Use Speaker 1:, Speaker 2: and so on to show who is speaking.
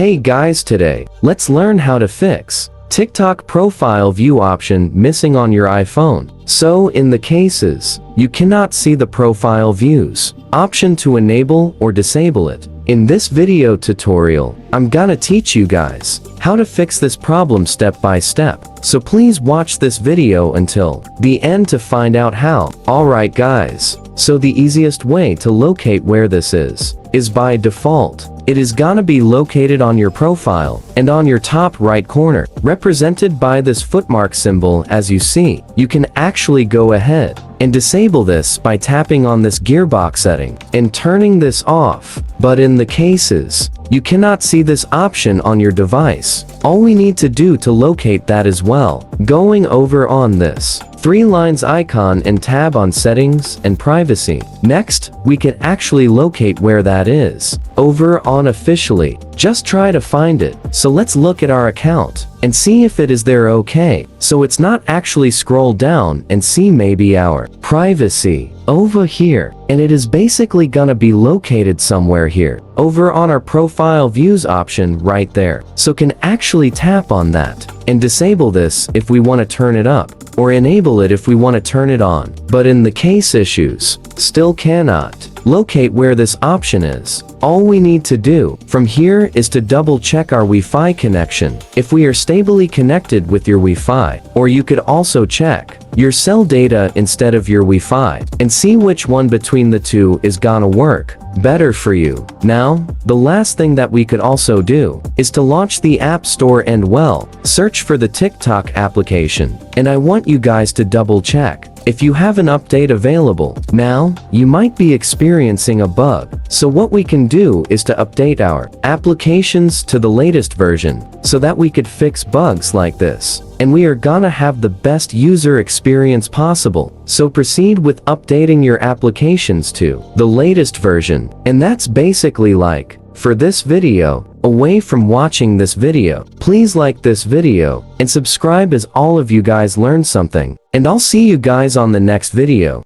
Speaker 1: Hey guys, today, let's learn how to fix TikTok profile view option missing on your iPhone. So in the cases, you cannot see the profile views option to enable or disable it. In this video tutorial, I'm gonna teach you guys how to fix this problem step by step. So please watch this video until the end to find out how. Alright guys, so the easiest way to locate where this is by default. It is gonna be located on your profile and on your top right corner, represented by this footmark symbol as you see. You can actually go ahead and disable this by tapping on this gearbox setting and turning this off. But in the cases, you cannot see this option on your device. All we need to do to locate that as well, going over on this 3 lines icon and tab on settings and privacy. Next, we can actually locate where that is over on officially. Just try to find it. So let's look at our account and see if it is there. Okay, so it's not actually scroll down and see maybe our privacy over here, and it is basically gonna be located somewhere here over on our profile views option right there. So can actually tap on that and disable this if we want to turn it up, or enable it if we want to turn it on. But in the case issues, still cannot locate where this option is. All we need to do from here is to double check our Wi-Fi connection if we are stably connected with your Wi-Fi, or you could also check your cell data instead of your Wi-Fi and see which one between the two is gonna work better for you. Now, the last thing that we could also do is to launch the App Store and search for the TikTok application. And I want you guys to double check if you have an update available. Now, you might be experiencing a bug. So what we can do is to update our applications to the latest version so that we could fix bugs like this. And we are gonna have the best user experience possible. So proceed with updating your applications to the latest version. And that's basically like, for this video, away from watching this video, please like this video and subscribe as all of you guys learn something. And I'll see you guys on the next video.